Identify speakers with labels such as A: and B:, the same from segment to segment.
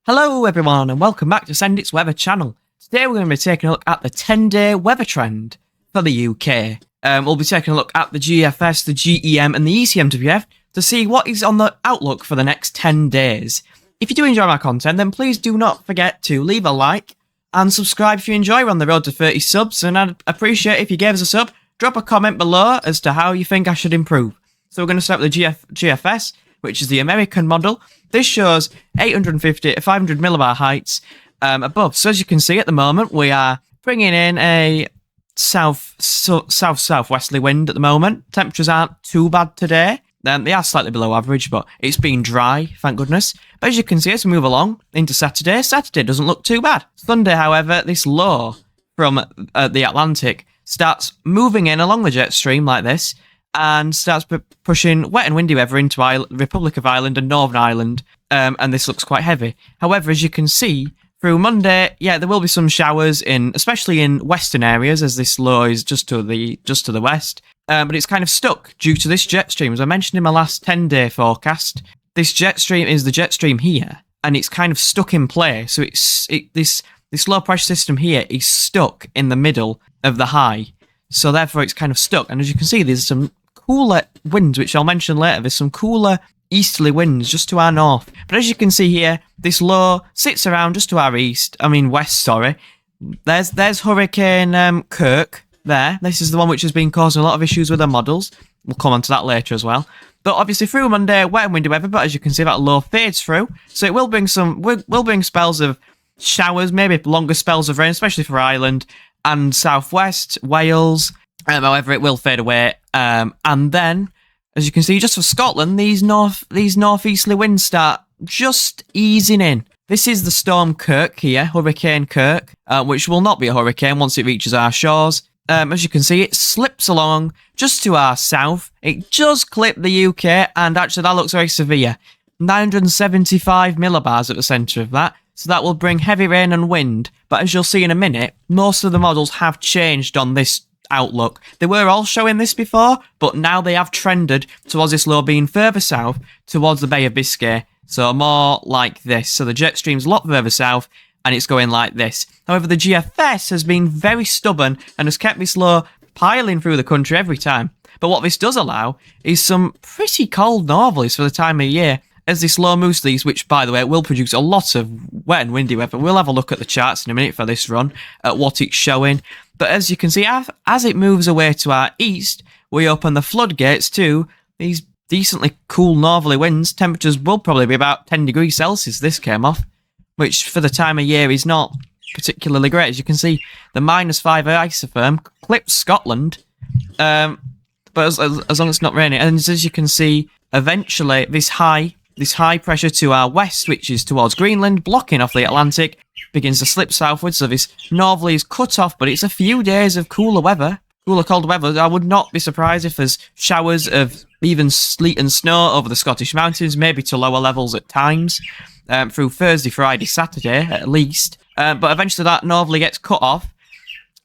A: Hello everyone and welcome back to Send It's Weather channel. Today we're going to be taking a look at the 10-day weather trend for the UK. We'll be taking a look at the GFS, the GEM and the ECMWF to see what is on the outlook for the next 10 days. If you do enjoy my content, then please do not forget to leave a like and subscribe if you enjoy. We're on the road to 30 subs, and I'd appreciate if you gave us a sub. Drop a comment below as to how you think I should improve. So we're going to start with the GFS, which is the American model. This shows 850 to 500 millibar heights above. So as you can see at the moment, we are bringing in a southwesterly wind at the moment. Temperatures aren't too bad today. They are slightly below average, but it's been dry, thank goodness. But as you can see, as we move along into Saturday, Saturday doesn't look too bad. Sunday, however, this low from the Atlantic starts moving in along the jet stream like this, and starts pushing wet and windy weather into Republic of Ireland and Northern Ireland, and this looks quite heavy. However, as you can see, through Monday, yeah, there will be some showers especially in western areas, as this low is just to the west. But it's kind of stuck due to this jet stream. As I mentioned in my last 10-day forecast, this jet stream is the jet stream here, and it's kind of stuck in place. So this low pressure system here is stuck in the middle of the high. So therefore it's kind of stuck. And as you can see, there's some cooler winds, which I'll mention later. There's some cooler easterly winds just to our north. But as you can see here, this low sits around just to our west, sorry. There's Hurricane Kirk there. This is the one which has been causing a lot of issues with the models. We'll come on to that later as well. But obviously through Monday, wet and windy weather, but as you can see, that low fades through. So it will bring will bring spells of showers, maybe longer spells of rain, especially for Ireland and southwest Wales. However, it will fade away. And then, as you can see, just for Scotland, these northeasterly winds start just easing in. This is the storm Kirk here, Hurricane Kirk, which will not be a hurricane once it reaches our shores. As you can see, it slips along just to our south. It just clipped the UK, and actually that looks very severe. 975 millibars at the centre of that. So that will bring heavy rain and wind. But as you'll see in a minute, most of the models have changed on this outlook. They were all showing this before, but now they have trended towards this low being further south towards the Bay of Biscay. So more like this. So the jet stream's a lot further south, and it's going like this. However, the GFS has been very stubborn and has kept this low piling through the country every time. But what this does allow is some pretty cold northerlies for the time of year, as this low moves these, which, by the way, will produce a lot of wet and windy weather. We'll have a look at the charts in a minute for this run, at what it's showing. But as you can see, as it moves away to our east, we open the floodgates to these decently cool northerly winds. Temperatures will probably be about 10 degrees Celsius this came off, which for the time of year is not particularly great. As you can see, the -5 isotherm clips Scotland, but as long as it's not raining. And as you can see, eventually this high pressure to our west, which is towards Greenland, blocking off the Atlantic, begins to slip southwards. So this northerly is cut off, but it's a few days of cooler weather, cold weather. I would not be surprised if there's showers of even sleet and snow over the Scottish mountains, maybe to lower levels at times, through Thursday, Friday, Saturday at least. But eventually that northerly gets cut off,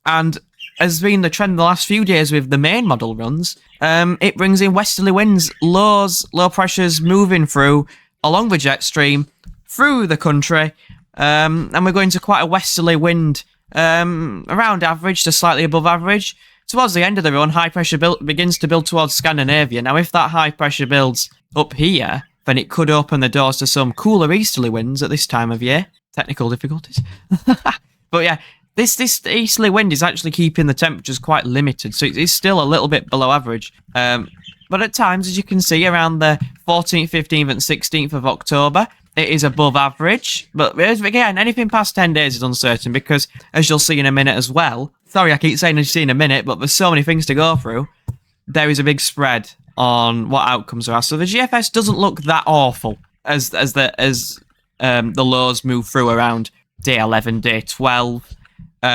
A: and has been the trend the last few days with the main model runs. It brings in westerly winds, low pressures moving through along the jet stream through the country, and we're going to quite a westerly wind, around average to slightly above average. Towards the end of the run, high pressure begins to build towards Scandinavia. Now, if that high pressure builds up here, then it could open the doors to some cooler easterly winds at this time of year. Technical difficulties. But yeah, this easterly wind is actually keeping the temperatures quite limited, so it's still a little bit below average. But at times, as you can see, around the 14th, 15th and 16th of October, it is above average. But again, anything past 10 days is uncertain, because, as you'll see in a minute as well, sorry I keep saying as you see in a minute, but there's so many things to go through, there is a big spread on what outcomes are. So the GFS doesn't look that awful as the lows move through around day 11, day 12.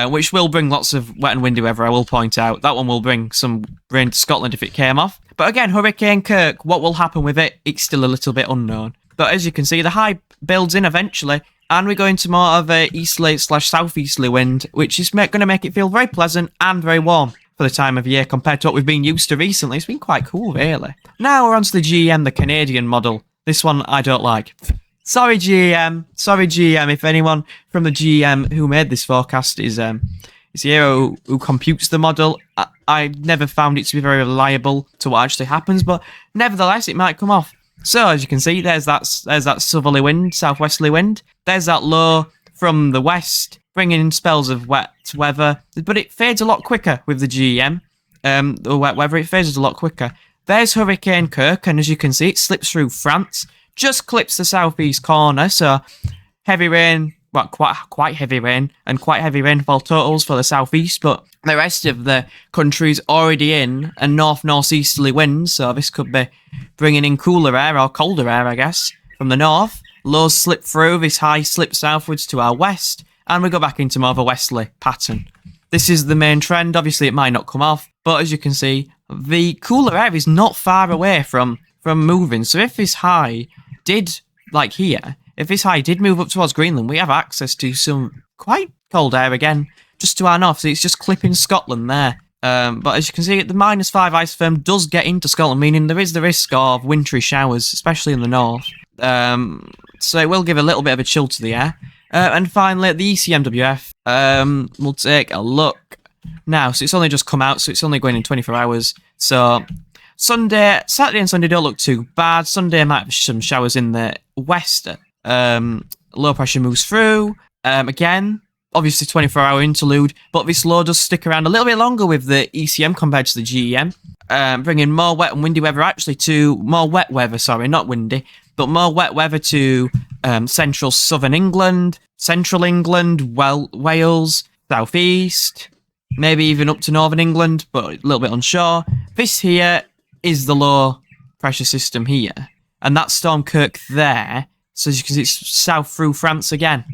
A: Which will bring lots of wet and windy weather, I will point out. That one will bring some rain to Scotland if it came off. But again, Hurricane Kirk, what will happen with it, it's still a little bit unknown. But as you can see, the high builds in eventually, and we go into more of a easterly/southeasterly wind, which is going to make it feel very pleasant and very warm for the time of year compared to what we've been used to recently. It's been quite cool, really. Now we're on to the GEM, the Canadian model. This one I don't like. Sorry, GM. Sorry, GM. If anyone from the GM who made this forecast is here who computes the model, I never found it to be very reliable to what actually happens, but nevertheless, it might come off. So as you can see, there's that southerly wind, southwesterly wind. There's that low from the west, bringing in spells of wet weather, but it fades a lot quicker with the GM. The wet weather, it fades a lot quicker. There's Hurricane Kirk, and as you can see, it slips through France, just clips the southeast corner, so heavy rain, well, quite heavy rain, and quite heavy rainfall totals for the southeast, but the rest of the country's already in a north-northeasterly wind, so this could be bringing in cooler air, or colder air, I guess, from the north. Lows slip through, this high slips southwards to our west, and we go back into more of a westerly pattern. This is the main trend. Obviously, it might not come off, but as you can see, the cooler air is not far away from moving. So if this high did, like here, if this high did move up towards Greenland, we have access to some quite cold air again, just to our north. So it's just clipping Scotland there. But as you can see, the -5 isotherm does get into Scotland, meaning there is the risk of wintry showers, especially in the north. So it will give a little bit of a chill to the air. And finally, the ECMWF, we'll take a look now. So it's only just come out, so it's only going in 24 hours. So Saturday and Sunday don't look too bad. Sunday might have some showers in the west. Low pressure moves through. Again, obviously 24-hour interlude, but this low does stick around a little bit longer with the ECM compared to the GEM. Bringing more wet and windy weather, more wet weather, sorry, not windy, but more wet weather to central southern England, central England, Wales, southeast, maybe even up to northern England, but a little bit unsure. This here is the low pressure system here, and that's Storm Kirk there. So as you can see, it's south through France again.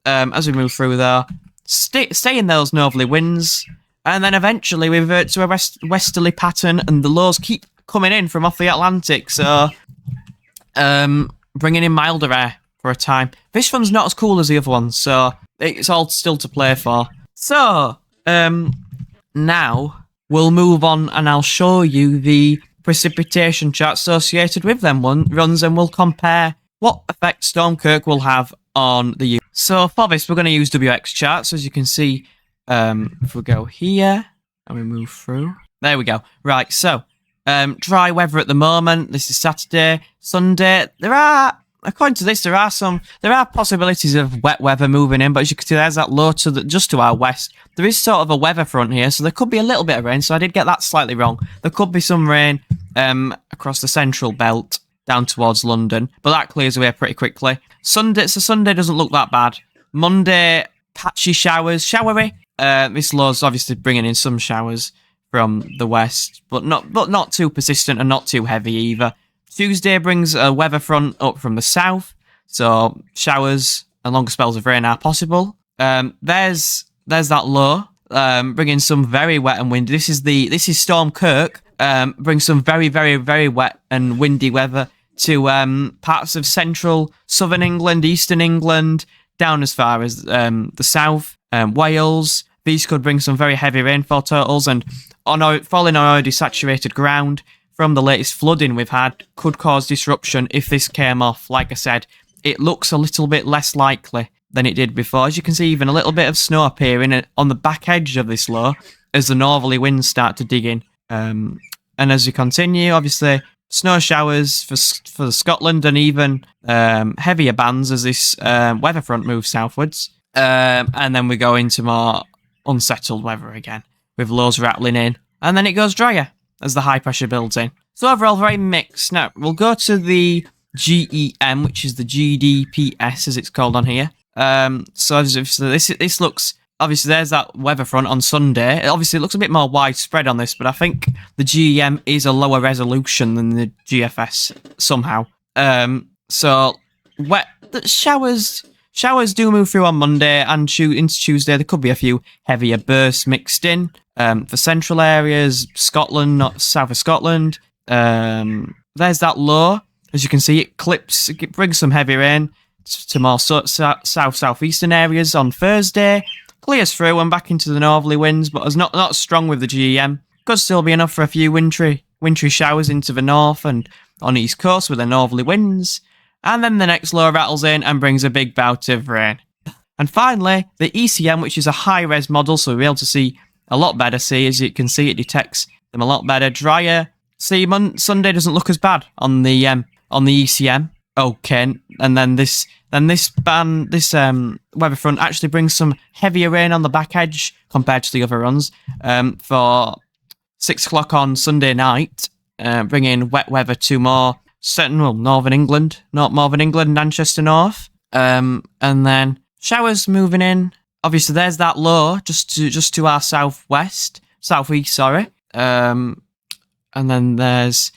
A: As we move through there, stay in those northerly winds, and then eventually we revert to a westerly pattern, and the lows keep coming in from off the Atlantic, so bringing in milder air for a time. This one's not as cool as the other one, so it's all still to play for. So, now we'll move on, and I'll show you the precipitation chart associated with them runs, and we'll compare what effect Storm Kirk will have on the unit. So for this, we're going to use WX charts. As you can see, if we go here and we move through, there we go. Right, so dry weather at the moment. This is Saturday, Sunday. According to this, there are possibilities of wet weather moving in, but as you can see, there's that low just to our west. There is sort of a weather front here, so there could be a little bit of rain. So I did get that slightly wrong. There could be some rain across the central belt down towards London, but that clears away pretty quickly. Sunday doesn't look that bad. Monday, patchy showers, showery. This low's obviously bringing in some showers from the west, but not too persistent and not too heavy either. Tuesday brings a weather front up from the south, so showers and longer spells of rain are possible. There's that low, bringing some very wet and windy. This is Storm Kirk. Brings some very, very, very wet and windy weather to parts of central southern England, eastern England, down as far as the south, Wales. These could bring some very heavy rainfall totals, and falling on already saturated ground from the latest flooding we've had could cause disruption if this came off. Like I said, it looks a little bit less likely than it did before. As you can see, even a little bit of snow appearing on the back edge of this low as the northerly winds start to dig in. And as you continue, obviously, snow showers for Scotland, and even heavier bands as this weather front moves southwards. And then we go into more unsettled weather again, with lows rattling in. And then it goes drier as the high pressure builds in. So overall, very mixed. Now, we'll go to the GEM, which is the GDPS, as it's called on here. So this looks... Obviously, there's that weather front on Sunday. Obviously, it looks a bit more widespread on this, but I think the GEM is a lower resolution than the GFS somehow. So the showers do move through on Monday and into Tuesday. There could be a few heavier bursts mixed in for central areas, Scotland, not south of Scotland. There's that low. As you can see, it brings some heavy rain to more southeastern areas on Thursday. Clears through and back into the northerly winds, but is not strong with the GEM. Could still be enough for a few wintry showers into the north and on east coast with the northerly winds. and then the next low rattles in and brings a big bout of rain. And finally, the ECM, which is a high-res model, so we'll be able to see a lot better. See, as you can see, it detects them a lot better. Drier. See, Sunday doesn't look as bad on the ECM. Okay, and then this weather front actually brings some heavier rain on the back edge compared to the other runs. For 6 o'clock on Sunday night, bringing wet weather to Northern England, Manchester North, and then showers moving in. Obviously, there's that low just to our southeast, sorry. And then there's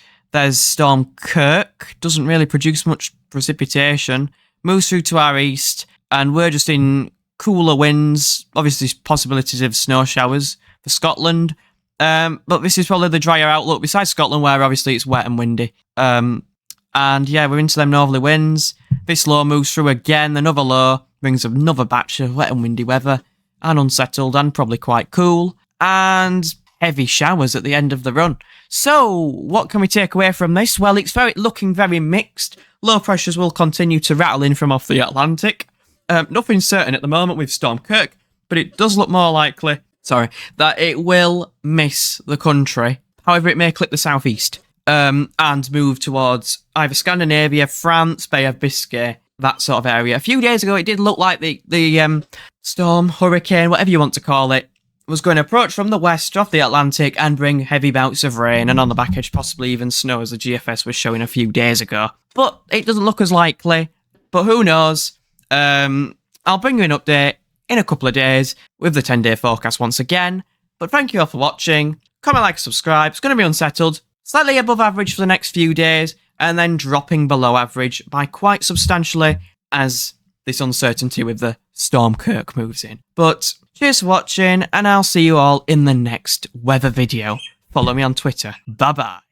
A: Storm Kirk. Doesn't really produce much precipitation. Moves through to our east, and we're just in cooler winds. Obviously, possibilities of snow showers for Scotland. But this is probably the drier outlook besides Scotland, where obviously it's wet and windy. And yeah, we're into them northerly winds. This low moves through again. Another low brings another batch of wet and windy weather, and unsettled and probably quite cool, and heavy showers at the end of the run. So, what can we take away from this? Well, it's looking very mixed. Low pressures will continue to rattle in from off the Atlantic. Nothing certain at the moment with Storm Kirk, but it does look more likely, that it will miss the country. However, it may clip the southeast and move towards either Scandinavia, France, Bay of Biscay, that sort of area. A few days ago, it did look like the storm, hurricane, whatever you want to call it, was going to approach from the west off the Atlantic and bring heavy bouts of rain, and on the back edge possibly even snow, as the GFS was showing a few days ago. But it doesn't look as likely. But who knows? I'll bring you an update in a couple of days with the 10-day forecast once again. But thank you all for watching. Comment, like, subscribe. It's going to be unsettled, slightly above average for the next few days, and then dropping below average by quite substantially as this uncertainty with the Storm Kirk moves in. But cheers for watching, and I'll see you all in the next weather video. Follow me on Twitter. Bye-bye.